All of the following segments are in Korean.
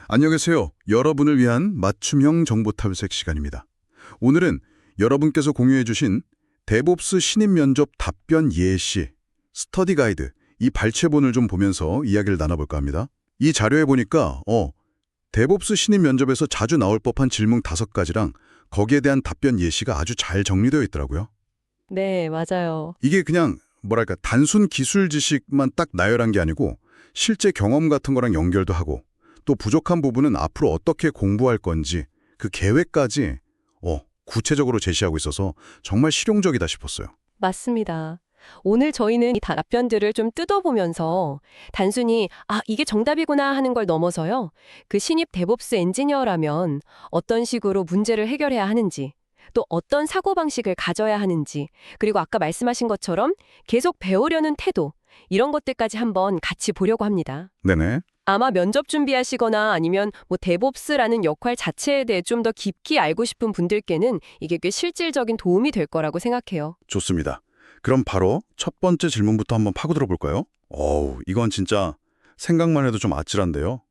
안녕하세요. 여러분을 위한 맞춤형 정보 탐색 시간입니다. 오늘은 여러분께서 공유해 주신 데브옵스 신입 면접 답변 예시, 스터디 가이드, 이 발췌본을 좀 보면서 이야기를 나눠볼까 합니다. 이 자료에 보니까 데브옵스 신입 면접에서 자주 나올 법한 질문 5가지랑 거기에 대한 답변 예시가 아주 잘 정리되어 있더라고요. 네, 맞아요. 이게 그냥 뭐랄까 단순 기술 지식만 딱 나열한 게 아니고 실제 경험 같은 거랑 연결도 하고 또 부족한 부분은 앞으로 어떻게 공부할 건지 그 계획까지 구체적으로 제시하고 있어서 정말 실용적이다 싶었어요. 맞습니다. 오늘 저희는 이 답변들을 좀 뜯어보면서 단순히 이게 정답이구나 하는 걸 넘어서요. 그 신입 데브옵스 엔지니어라면 어떤 식으로 문제를 해결해야 하는지, 또 어떤 사고방식을 가져야 하는지, 그리고 아까 말씀하신 것처럼 계속 배우려는 태도, 이런 것들까지 한번 같이 보려고 합니다. 네네. 아마 면접 준비하시거나 아니면 데브옵스라는 역할 자체에 대해 좀 더 깊이 알고 싶은 분들께는 이게 꽤 실질적인 도움이 될 거라고 생각해요. 좋습니다. 그럼 바로 첫 번째 질문부터 한번 파고들어 볼까요? 이건 진짜 생각만 해도 좀 아찔한데요.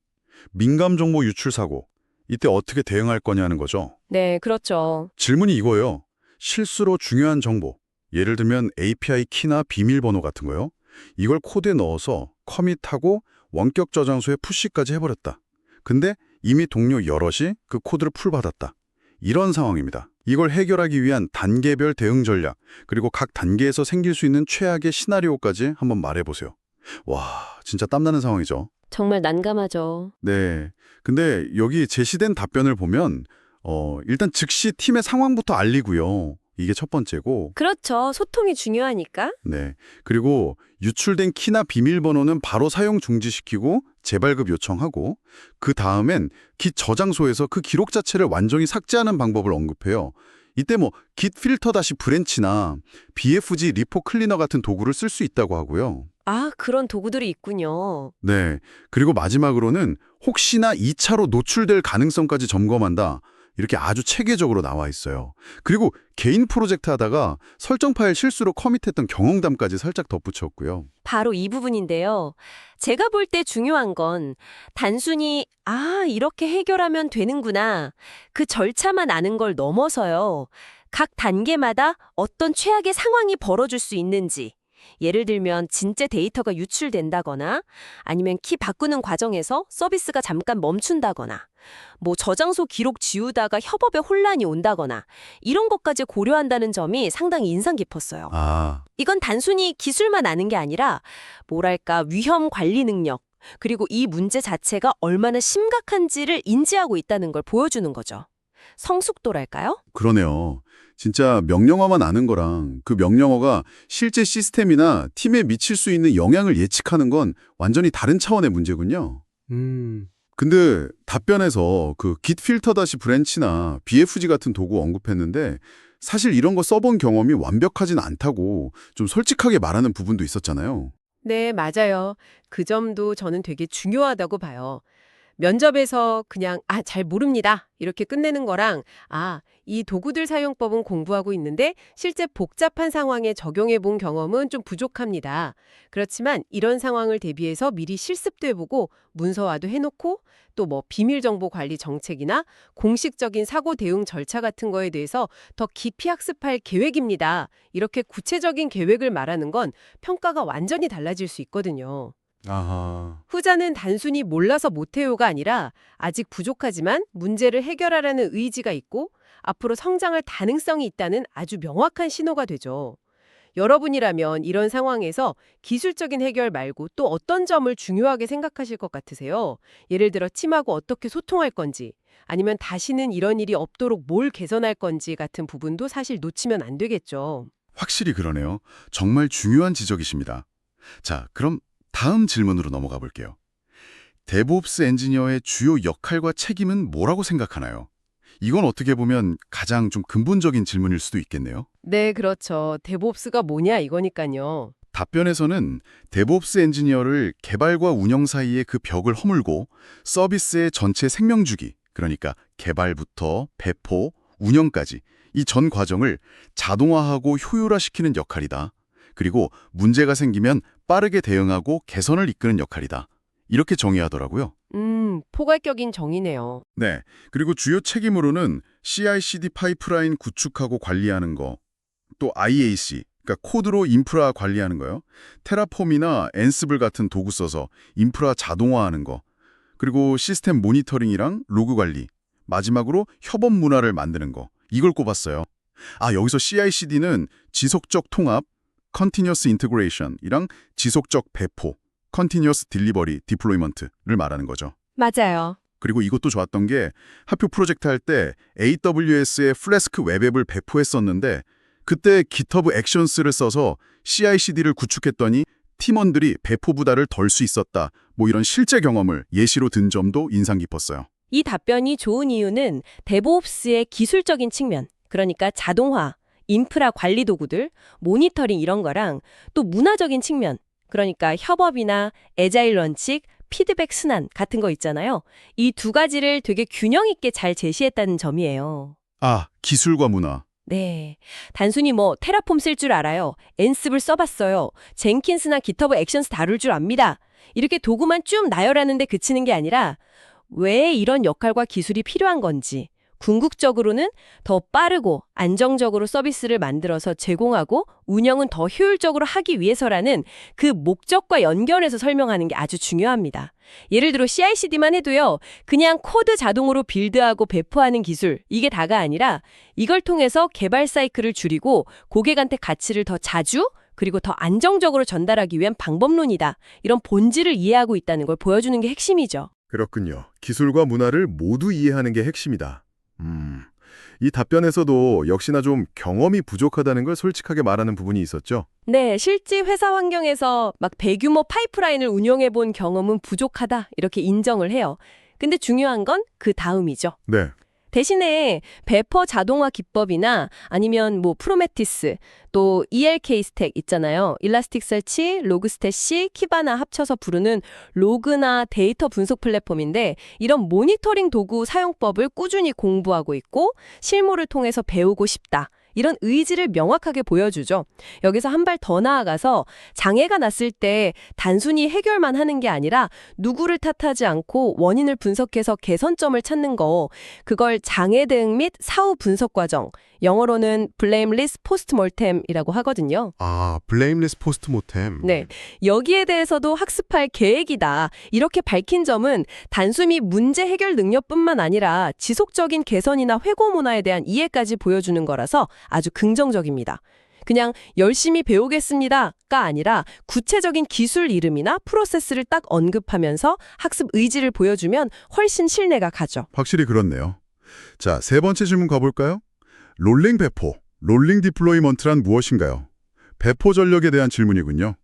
민감 정보 유출 사고, 이때 어떻게 대응할 거냐는 거죠. 네, 그렇죠. 질문이 이거예요. 실수로 중요한 정보, 예를 들면 API 키나 비밀번호 같은 거요. 이걸 코드에 넣어서 커밋하고 원격 저장소에 푸시까지 해버렸다. 근데 이미 동료 여럿이 그 코드를 풀받았다. 이런 상황입니다. 이걸 해결하기 위한 단계별 대응 전략, 그리고 각 단계에서 생길 수 있는 최악의 시나리오까지 한번 말해보세요. 와, 진짜 땀나는 상황이죠. 정말 난감하죠. 네. 근데 여기 제시된 답변을 보면 일단 즉시 팀의 상황부터 알리고요. 이게 첫 번째고. 그렇죠. 소통이 중요하니까. 네. 그리고 유출된 키나 비밀번호는 바로 사용 중지시키고 재발급 요청하고 그 다음엔 깃 저장소에서 그 기록 자체를 완전히 삭제하는 방법을 언급해요. 이때 깃 필터 다시 브랜치나 BFG 리포 클리너 같은 도구를 쓸 수 있다고 하고요. 그런 도구들이 있군요. 네. 그리고 마지막으로는 혹시나 2차로 노출될 가능성까지 점검한다. 이렇게 아주 체계적으로 나와 있어요. 그리고 개인 프로젝트 하다가 설정 파일 실수로 커밋했던 경험담까지 살짝 덧붙였고요. 바로 이 부분인데요. 제가 볼 때 중요한 건 단순히 이렇게 해결하면 되는구나. 그 절차만 아는 걸 넘어서요. 각 단계마다 어떤 최악의 상황이 벌어질 수 있는지. 예를 들면 진짜 데이터가 유출된다거나 아니면 키 바꾸는 과정에서 서비스가 잠깐 멈춘다거나 저장소 기록 지우다가 협업에 혼란이 온다거나 이런 것까지 고려한다는 점이 상당히 인상 깊었어요. 이건 단순히 기술만 아는 게 아니라 뭐랄까 위험 관리 능력 그리고 이 문제 자체가 얼마나 심각한지를 인지하고 있다는 걸 보여주는 거죠. 성숙도랄까요? 그러네요. 진짜 명령어만 아는 거랑 그 명령어가 실제 시스템이나 팀에 미칠 수 있는 영향을 예측하는 건 완전히 다른 차원의 문제군요. 근데 답변에서 그 git 필터 다시 브랜치나 BFG 같은 도구 언급했는데 사실 이런 거 써본 경험이 완벽하진 않다고 좀 솔직하게 말하는 부분도 있었잖아요. 네, 맞아요. 그 점도 저는 되게 중요하다고 봐요. 면접에서 그냥 잘 모릅니다. 이렇게 끝내는 거랑 이 도구들 사용법은 공부하고 있는데 실제 복잡한 상황에 적용해 본 경험은 좀 부족합니다. 그렇지만 이런 상황을 대비해서 미리 실습도 해보고 문서화도 해놓고 또 비밀 정보 관리 정책이나 공식적인 사고 대응 절차 같은 거에 대해서 더 깊이 학습할 계획입니다. 이렇게 구체적인 계획을 말하는 건 평가가 완전히 달라질 수 있거든요. 아하. 후자는 단순히 몰라서 못해요가 아니라 아직 부족하지만 문제를 해결하라는 의지가 있고 앞으로 성장할 가능성이 있다는 아주 명확한 신호가 되죠. 여러분이라면 이런 상황에서 기술적인 해결 말고 또 어떤 점을 중요하게 생각하실 것 같으세요? 예를 들어 팀하고 어떻게 소통할 건지 아니면 다시는 이런 일이 없도록 뭘 개선할 건지 같은 부분도 사실 놓치면 안 되겠죠. 확실히 그러네요. 정말 중요한 지적이십니다. 자, 그럼 다음 질문으로 넘어가 볼게요. 데브옵스 엔지니어의 주요 역할과 책임은 뭐라고 생각하나요? 이건 어떻게 보면 가장 좀 근본적인 질문일 수도 있겠네요. 네, 그렇죠. 데브옵스가 뭐냐 이거니까요. 답변에서는 데브옵스 엔지니어를 개발과 운영 사이의 그 벽을 허물고 서비스의 전체 생명주기, 그러니까 개발부터 배포, 운영까지 이 전 과정을 자동화하고 효율화시키는 역할이다. 그리고 문제가 생기면 빠르게 대응하고 개선을 이끄는 역할이다. 이렇게 정의하더라고요. 포괄적인 정의네요. 네. 그리고 주요 책임으로는 CI/CD 파이프라인 구축하고 관리하는 거, 또 IAC, 그러니까 코드로 인프라 관리하는 거요. 테라폼이나 앤스블 같은 도구 써서 인프라 자동화하는 거, 그리고 시스템 모니터링이랑 로그 관리, 마지막으로 협업 문화를 만드는 거, 이걸 꼽았어요. 여기서 CI/CD는 지속적 통합, Continuous Integration이랑 지속적 배포, Continuous Delivery, Deployment를 말하는 거죠. 맞아요. 그리고 이것도 좋았던 게 학교 프로젝트 할 때 AWS에 플래스크 웹앱을 배포했었는데 그때 GitHub Actions를 써서 CI/CD를 구축했더니 팀원들이 배포 부담을 덜 수 있었다. 뭐 이런 실제 경험을 예시로 든 점도 인상 깊었어요. 이 답변이 좋은 이유는 데브옵스의 기술적인 측면, 그러니까 자동화, 인프라 관리 도구들, 모니터링 이런 거랑 또 문화적인 측면, 그러니까 협업이나 애자일 런칭, 피드백 순환 같은 거 있잖아요. 이 두 가지를 되게 균형 있게 잘 제시했다는 점이에요. 기술과 문화. 네. 단순히 테라폼 쓸 줄 알아요. 앤스블 써봤어요. 젠킨스나 기터브 액션스 다룰 줄 압니다. 이렇게 도구만 쭉 나열하는데 그치는 게 아니라 왜 이런 역할과 기술이 필요한 건지, 궁극적으로는 더 빠르고 안정적으로 서비스를 만들어서 제공하고 운영은 더 효율적으로 하기 위해서라는 그 목적과 연결해서 설명하는 게 아주 중요합니다. 예를 들어 CI/CD만 해도요. 그냥 코드 자동으로 빌드하고 배포하는 기술, 이게 다가 아니라 이걸 통해서 개발 사이클을 줄이고 고객한테 가치를 더 자주 그리고 더 안정적으로 전달하기 위한 방법론이다. 이런 본질을 이해하고 있다는 걸 보여주는 게 핵심이죠. 그렇군요. 기술과 문화를 모두 이해하는 게 핵심이다. 이 답변에서도 역시나 좀 경험이 부족하다는 걸 솔직하게 말하는 부분이 있었죠. 네, 실제 회사 환경에서 막 대규모 파이프라인을 운영해 본 경험은 부족하다 이렇게 인정을 해요. 근데 중요한 건 그 다음이죠. 네. 대신에 배포 자동화 기법이나 아니면 프로메티스, 또 ELK 스택 있잖아요. 일라스틱서치, 로그스태시, 키바나 합쳐서 부르는 로그나 데이터 분석 플랫폼인데 이런 모니터링 도구 사용법을 꾸준히 공부하고 있고 실무를 통해서 배우고 싶다. 이런 의지를 명확하게 보여주죠. 여기서 한 발 더 나아가서 장애가 났을 때 단순히 해결만 하는 게 아니라 누구를 탓하지 않고 원인을 분석해서 개선점을 찾는 거, 그걸 장애 대응 및 사후 분석 과정, 영어로는 blameless postmortem이라고 하거든요. blameless postmortem. 네, 여기에 대해서도 학습할 계획이다. 이렇게 밝힌 점은 단순히 문제 해결 능력뿐만 아니라 지속적인 개선이나 회고 문화에 대한 이해까지 보여주는 거라서 아주 긍정적입니다. 그냥 열심히 배우겠습니다가 아니라 구체적인 기술 이름이나 프로세스를 딱 언급하면서 학습 의지를 보여주면 훨씬 신뢰가 가죠. 확실히 그렇네요. 자, 세 번째 질문 가볼까요? 롤링 배포, 롤링 디플로이먼트란 무엇인가요? 배포 전력에 대한 질문이군요.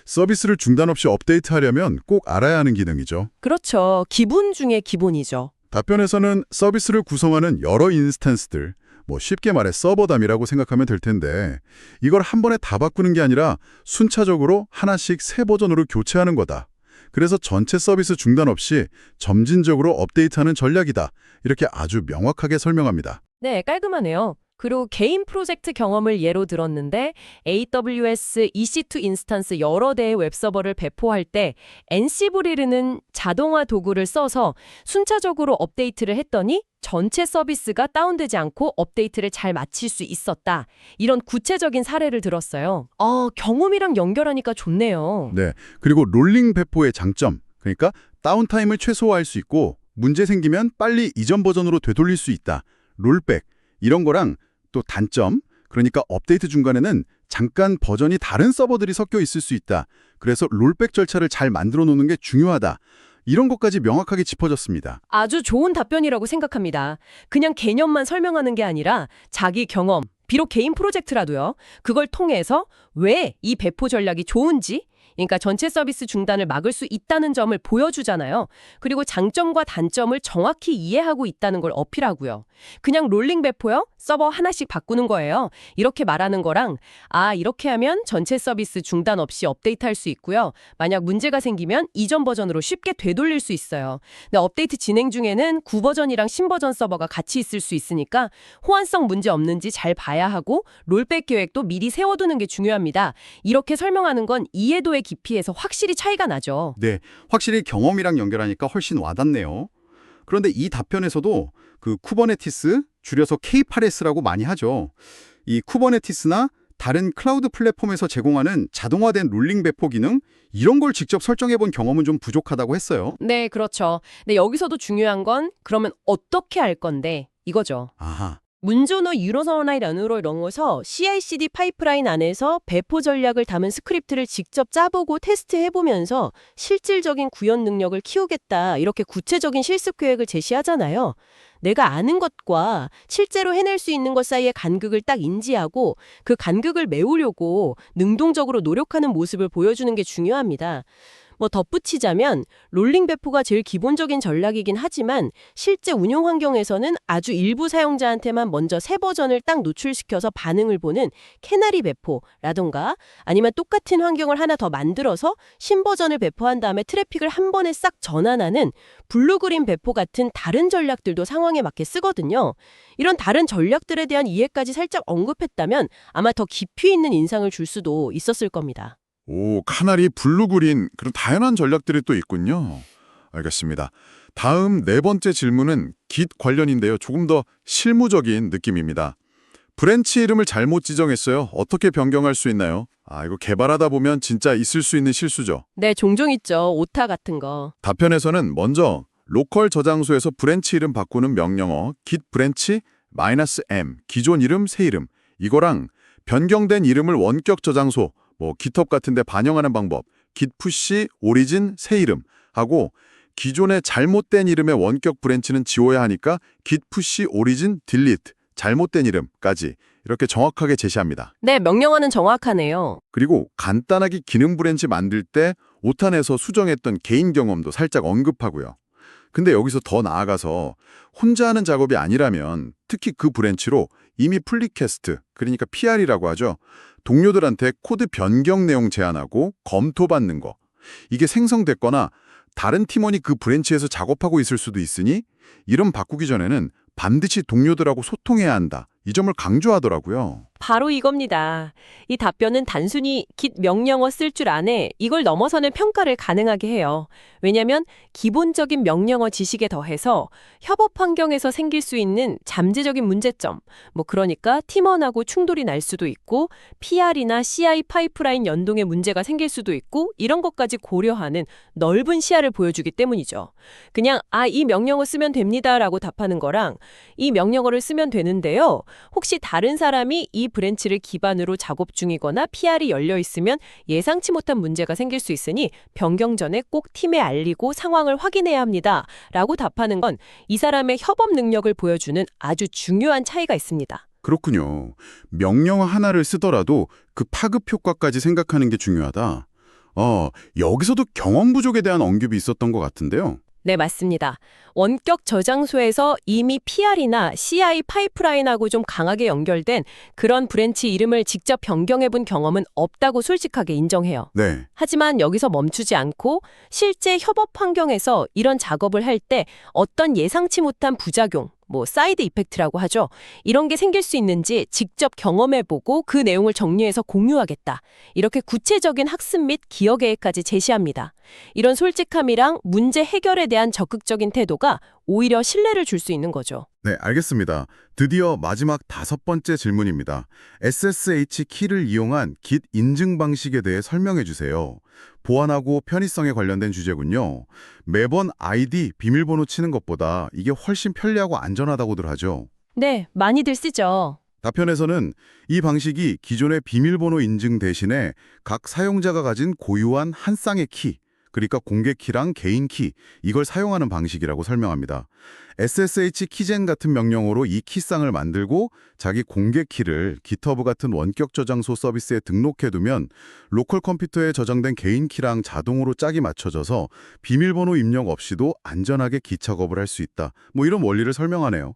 서비스를 중단 없이 업데이트하려면 꼭 알아야 하는 기능이죠. 그렇죠. 기본 중에 기본이죠. 답변에서는 서비스를 구성하는 여러 인스턴스들, 쉽게 말해 서버담이라고 생각하면 될 텐데 이걸 한 번에 다 바꾸는 게 아니라 순차적으로 하나씩 새 버전으로 교체하는 거다. 그래서 전체 서비스 중단 없이 점진적으로 업데이트하는 전략이다. 이렇게 아주 명확하게 설명합니다. 네, 깔끔하네요. 그리고 개인 프로젝트 경험을 예로 들었는데 AWS EC2 인스턴스 여러 대의 웹서버를 배포할 때 엔시브리르는 자동화 도구를 써서 순차적으로 업데이트를 했더니 전체 서비스가 다운되지 않고 업데이트를 잘 마칠 수 있었다. 이런 구체적인 사례를 들었어요. 경험이랑 연결하니까 좋네요. 네, 그리고 롤링 배포의 장점, 그러니까 다운타임을 최소화할 수 있고 문제 생기면 빨리 이전 버전으로 되돌릴 수 있다. 롤백, 이런 거랑 또 단점, 그러니까 업데이트 중간에는 잠깐 버전이 다른 서버들이 섞여 있을 수 있다. 그래서 롤백 절차를 잘 만들어 놓는 게 중요하다. 이런 것까지 명확하게 짚어졌습니다. 아주 좋은 답변이라고 생각합니다. 그냥 개념만 설명하는 게 아니라 자기 경험, 비록 개인 프로젝트라도요. 그걸 통해서 왜 이 배포 전략이 좋은지, 그러니까 전체 서비스 중단을 막을 수 있다는 점을 보여주잖아요. 그리고 장점과 단점을 정확히 이해하고 있다는 걸 어필하고요. 그냥 롤링 배포요? 서버 하나씩 바꾸는 거예요. 이렇게 말하는 거랑 이렇게 하면 전체 서비스 중단 없이 업데이트할 수 있고요. 만약 문제가 생기면 이전 버전으로 쉽게 되돌릴 수 있어요. 근데 업데이트 진행 중에는 구버전이랑 신버전 서버가 같이 있을 수 있으니까 호환성 문제 없는지 잘 봐야 하고 롤백 계획도 미리 세워두는 게 중요합니다. 이렇게 설명하는 건 이해도의 깊이에서 확실히 차이가 나죠. 네, 확실히 경험이랑 연결하니까 훨씬 와닿네요. 그런데 이 답변에서도 그 쿠버네티스, 줄여서 K8S라고 많이 하죠. 이 쿠버네티스나 다른 클라우드 플랫폼에서 제공하는 자동화된 롤링 배포 기능, 이런 걸 직접 설정해 본 경험은 좀 부족하다고 했어요. 네, 그렇죠. 근데 여기서도 중요한 건 그러면 어떻게 할 건데 이거죠. 아하. 문조노 유로선화의 런으로 이런거서 CI/CD 파이프라인 안에서 배포 전략을 담은 스크립트를 직접 짜보고 테스트해보면서 실질적인 구현 능력을 키우겠다 이렇게 구체적인 실습 계획을 제시하잖아요. 내가 아는 것과 실제로 해낼 수 있는 것 사이의 간극을 딱 인지하고 그 간극을 메우려고 능동적으로 노력하는 모습을 보여주는 게 중요합니다. 덧붙이자면 롤링 배포가 제일 기본적인 전략이긴 하지만 실제 운용 환경에서는 아주 일부 사용자한테만 먼저 새 버전을 딱 노출시켜서 반응을 보는 캐나리 배포라던가 아니면 똑같은 환경을 하나 더 만들어서 신버전을 배포한 다음에 트래픽을 한 번에 싹 전환하는 블루그린 배포 같은 다른 전략들도 상황에 맞게 쓰거든요. 이런 다른 전략들에 대한 이해까지 살짝 언급했다면 아마 더 깊이 있는 인상을 줄 수도 있었을 겁니다. 오, 카나리, 블루그린, 그런 다양한 전략들이 또 있군요. 알겠습니다. 다음 네 번째 질문은 Git 관련인데요. 조금 더 실무적인 느낌입니다. 브랜치 이름을 잘못 지정했어요. 어떻게 변경할 수 있나요? 이거 개발하다 보면 진짜 있을 수 있는 실수죠. 네, 종종 있죠. 오타 같은 거. 답변에서는 먼저 로컬 저장소에서 브랜치 이름 바꾸는 명령어 git branch -m 기존 이름 새 이름 이거랑 변경된 이름을 원격 저장소 GitHub 같은 데 반영하는 방법 git push origin 새 이름 하고 기존의 잘못된 이름의 원격 브랜치는 지워야 하니까 git push origin delete 잘못된 이름까지 이렇게 정확하게 제시합니다. 네, 명령어는 정확하네요. 그리고 간단하게 기능 브랜치 만들 때 오탄에서 수정했던 개인 경험도 살짝 언급하고요. 근데 여기서 더 나아가서 혼자 하는 작업이 아니라면 특히 그 브랜치로 이미 플리캐스트, 그러니까 PR이라고 하죠. 동료들한테 코드 변경 내용 제안하고 검토받는 거. 이게 생성됐거나 다른 팀원이 그 브랜치에서 작업하고 있을 수도 있으니 이름 바꾸기 전에는 반드시 동료들하고 소통해야 한다. 이 점을 강조하더라고요. 바로 이겁니다. 이 답변은 단순히 git 명령어 쓸 줄 아네 이걸 넘어서는 평가를 가능하게 해요. 왜냐하면 기본적인 명령어 지식에 더해서 협업 환경에서 생길 수 있는 잠재적인 문제점, 그러니까 팀원하고 충돌이 날 수도 있고 PR이나 CI 파이프라인 연동에 문제가 생길 수도 있고 이런 것까지 고려하는 넓은 시야를 보여주기 때문이죠. 그냥 이 명령어 쓰면 됩니다라고 답하는 거랑 이 명령어를 쓰면 되는데요. 혹시 다른 사람이 이 브랜치를 기반으로 작업 중이거나 PR이 열려 있으면 예상치 못한 문제가 생길 수 있으니 변경 전에 꼭 팀에 알리고 상황을 확인해야 합니다. 라고 답하는 건 이 사람의 협업 능력을 보여주는 아주 중요한 차이가 있습니다. 그렇군요. 명령어 하나를 쓰더라도 그 파급 효과까지 생각하는 게 중요하다. 여기서도 경험 부족에 대한 언급이 있었던 것 같은데요. 네, 맞습니다. 원격 저장소에서 이미 PR이나 CI 파이프라인하고 좀 강하게 연결된 그런 브랜치 이름을 직접 변경해본 경험은 없다고 솔직하게 인정해요. 네. 하지만 여기서 멈추지 않고 실제 협업 환경에서 이런 작업을 할 때 어떤 예상치 못한 부작용, 사이드 이펙트라고 하죠. 이런 게 생길 수 있는지 직접 경험해보고 그 내용을 정리해서 공유하겠다. 이렇게 구체적인 학습 및 기여 계획까지 제시합니다. 이런 솔직함이랑 문제 해결에 대한 적극적인 태도가 오히려 신뢰를 줄 수 있는 거죠. 네, 알겠습니다. 드디어 마지막 5번째 질문입니다. SSH 키를 이용한 Git 인증 방식에 대해 설명해 주세요. 보안하고 편의성에 관련된 주제군요. 매번 아이디, 비밀번호 치는 것보다 이게 훨씬 편리하고 안전하다고들 하죠. 네, 많이들 쓰죠. 답변에서는 이 방식이 기존의 비밀번호 인증 대신에 각 사용자가 가진 고유한 한 쌍의 키, 그러니까 공개 키랑 개인 키, 이걸 사용하는 방식이라고 설명합니다. SSH 키젠 같은 명령어로 이 키쌍을 만들고 자기 공개 키를 GitHub 같은 원격 저장소 서비스에 등록해두면 로컬 컴퓨터에 저장된 개인 키랑 자동으로 짝이 맞춰져서 비밀번호 입력 없이도 안전하게 키 작업을 할 수 있다. 뭐 이런 원리를 설명하네요.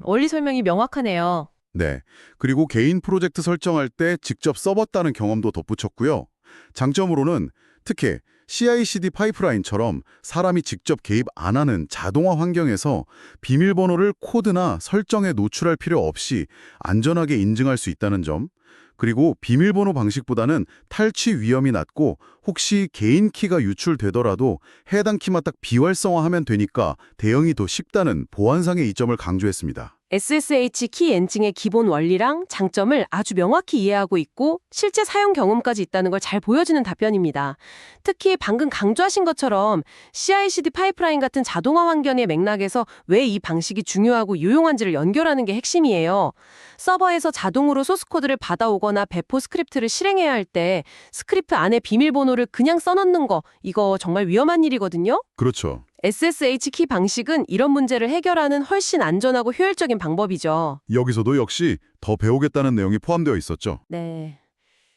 원리 설명이 명확하네요. 네. 그리고 개인 프로젝트 설정할 때 직접 써봤다는 경험도 덧붙였고요. 장점으로는 특히 CI/CD 파이프라인처럼 사람이 직접 개입 안 하는 자동화 환경에서 비밀번호를 코드나 설정에 노출할 필요 없이 안전하게 인증할 수 있다는 점, 그리고 비밀번호 방식보다는 탈취 위험이 낮고 혹시 개인 키가 유출되더라도 해당 키만 딱 비활성화하면 되니까 대응이 더 쉽다는 보안상의 이점을 강조했습니다. SSH 키 엔징의 기본 원리랑 장점을 아주 명확히 이해하고 있고 실제 사용 경험까지 있다는 걸 잘 보여주는 답변입니다. 특히 방금 강조하신 것처럼 CI/CD 파이프라인 같은 자동화 환경의 맥락에서 왜 이 방식이 중요하고 유용한지를 연결하는 게 핵심이에요. 서버에서 자동으로 소스코드를 받아오거나 배포 스크립트를 실행해야 할 때 스크립트 안에 비밀번호를 그냥 써넣는 거, 이거 정말 위험한 일이거든요. 그렇죠. SSH 키 방식은 이런 문제를 해결하는 훨씬 안전하고 효율적인 방법이죠. 여기서도 역시 더 배우겠다는 내용이 포함되어 있었죠. 네.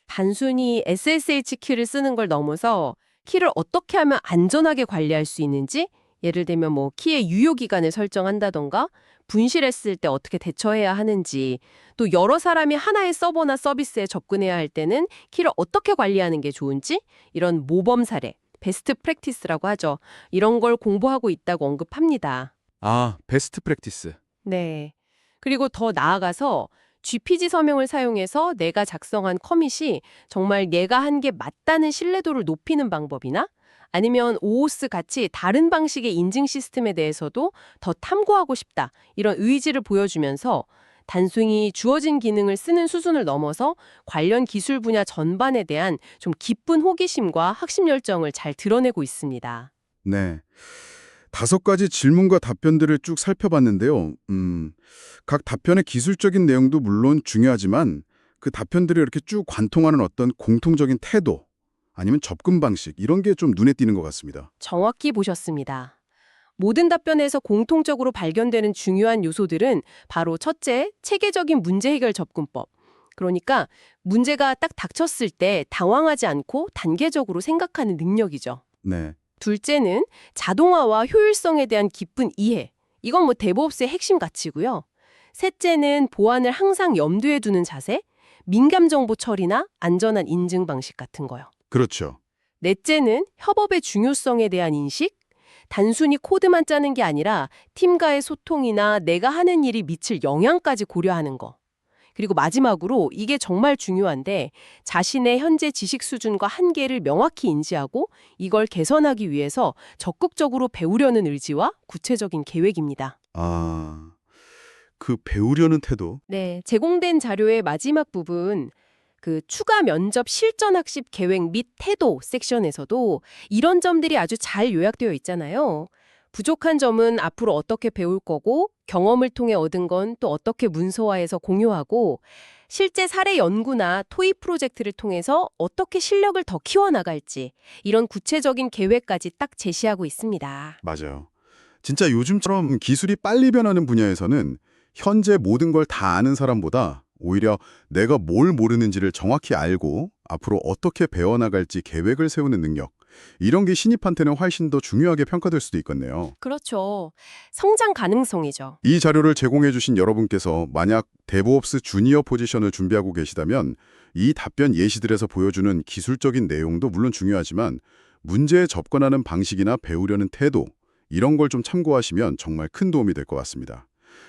단순히 SSH 키를 쓰는 걸 넘어서 키를 어떻게 하면 안전하게 관리할 수 있는지, 예를 들면 뭐 키의 유효 기간을 설정한다던가 분실했을 때 어떻게 대처해야 하는지, 또 여러 사람이 하나의 서버나 서비스에 접근해야 할 때는 키를 어떻게 관리하는 게 좋은지, 이런 모범 사례, 베스트 프랙티스라고 하죠. 이런 걸 공부하고 있다고 언급합니다. 아, 베스트 프랙티스. 네. 그리고 더 나아가서 GPG 서명을 사용해서 내가 작성한 커밋이 정말 내가 한 게 맞다는 신뢰도를 높이는 방법이나 아니면 오오스 같이 다른 방식의 인증 시스템에 대해서도 더 탐구하고 싶다. 이런 의지를 보여주면서 단순히 주어진 기능을 쓰는 수준을 넘어서 관련 기술 분야 전반에 대한 좀 깊은 호기심과 학습 열정을 잘 드러내고 있습니다. 네. 5가지 질문과 답변들을 쭉 살펴봤는데요. 각 답변의 기술적인 내용도 물론 중요하지만 그 답변들이 이렇게 쭉 관통하는 어떤 공통적인 태도 아니면 접근 방식 이런 게 좀 눈에 띄는 것 같습니다. 정확히 보셨습니다. 모든 답변에서 공통적으로 발견되는 중요한 요소들은 바로 첫째, 체계적인 문제 해결 접근법. 그러니까 문제가 딱 닥쳤을 때 당황하지 않고 단계적으로 생각하는 능력이죠. 네. 둘째는 자동화와 효율성에 대한 깊은 이해. 이건 뭐 데브옵스의 핵심 가치고요. 셋째는 보안을 항상 염두에 두는 자세, 민감 정보 처리나 안전한 인증 방식 같은 거요. 그렇죠. 넷째는 협업의 중요성에 대한 인식. 단순히 코드만 짜는 게 아니라 팀과의 소통이나 내가 하는 일이 미칠 영향까지 고려하는 거. 그리고 마지막으로 이게 정말 중요한데 자신의 현재 지식 수준과 한계를 명확히 인지하고 이걸 개선하기 위해서 적극적으로 배우려는 의지와 구체적인 계획입니다. 아, 그 배우려는 태도. 네, 제공된 자료의 마지막 부분 그 추가 면접 실전 학습 계획 및 태도 섹션에서도 이런 점들이 아주 잘 요약되어 있잖아요. 부족한 점은 앞으로 어떻게 배울 거고 경험을 통해 얻은 건 또 어떻게 문서화해서 공유하고 실제 사례 연구나 토익 프로젝트를 통해서 어떻게 실력을 더 키워나갈지 이런 구체적인 계획까지 딱 제시하고 있습니다. 맞아요. 진짜 요즘처럼 기술이 빨리 변하는 분야에서는 현재 모든 걸 다 아는 사람보다 오히려 내가 뭘 모르는지를 정확히 알고 앞으로 어떻게 배워나갈지 계획을 세우는 능력, 이런 게 신입한테는 훨씬 더 중요하게 평가될 수도 있겠네요. 그렇죠. 성장 가능성이죠. 이 자료를 제공해 주신 여러분께서 만약 데브옵스 주니어 포지션을 준비하고 계시다면 이 답변 예시들에서 보여주는 기술적인 내용도 물론 중요하지만 문제에 접근하는 방식이나 배우려는 태도, 이런 걸 좀 참고하시면 정말 큰 도움이 될 것 같습니다.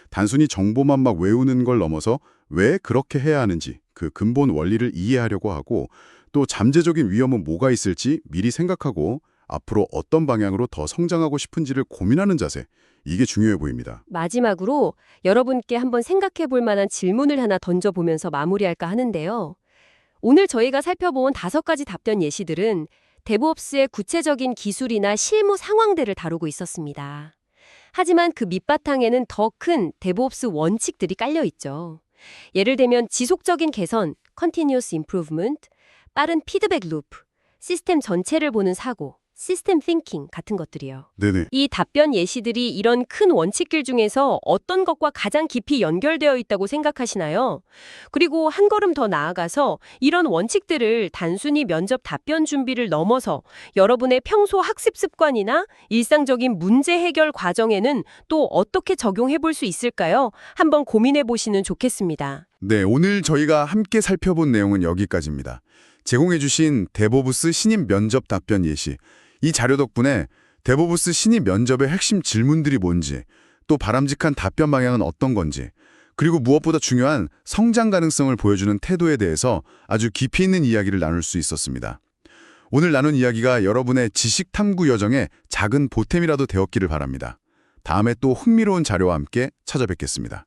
단순히 정보만 막 외우는 걸 넘어서 왜 그렇게 해야 하는지 그 근본 원리를 이해하려고 하고 또 잠재적인 위험은 뭐가 있을지 미리 생각하고 앞으로 어떤 방향으로 더 성장하고 싶은지를 고민하는 자세, 이게 중요해 보입니다. 마지막으로 여러분께 한번 생각해 볼 만한 질문을 하나 던져보면서 마무리할까 하는데요. 오늘 저희가 살펴본 5가지 답변 예시들은 데브옵스의 구체적인 기술이나 실무 상황들을 다루고 있었습니다. 하지만 그 밑바탕에는 더 큰 데브옵스 원칙들이 깔려 있죠. 예를 들면 지속적인 개선, continuous improvement, 빠른 피드백 루프, 시스템 전체를 보는 사고, 시스템 띵킹 같은 것들이요. 네네. 이 답변 예시들이 이런 큰 원칙들 중에서 어떤 것과 가장 깊이 연결되어 있다고 생각하시나요? 그리고 한 걸음 더 나아가서 이런 원칙들을 단순히 면접 답변 준비를 넘어서 여러분의 평소 학습 습관이나 일상적인 문제 해결 과정에는 또 어떻게 적용해 볼 수 있을까요? 한번 고민해 보시면 좋겠습니다. 네, 오늘 저희가 함께 살펴본 내용은 여기까지입니다. 제공해주신 데보브스 신입 면접 답변 예시. 이 자료 덕분에 데보브스 신입 면접의 핵심 질문들이 뭔지, 또 바람직한 답변 방향은 어떤 건지, 그리고 무엇보다 중요한 성장 가능성을 보여주는 태도에 대해서 아주 깊이 있는 이야기를 나눌 수 있었습니다. 오늘 나눈 이야기가 여러분의 지식 탐구 여정에 작은 보탬이라도 되었기를 바랍니다. 다음에 또 흥미로운 자료와 함께 찾아뵙겠습니다.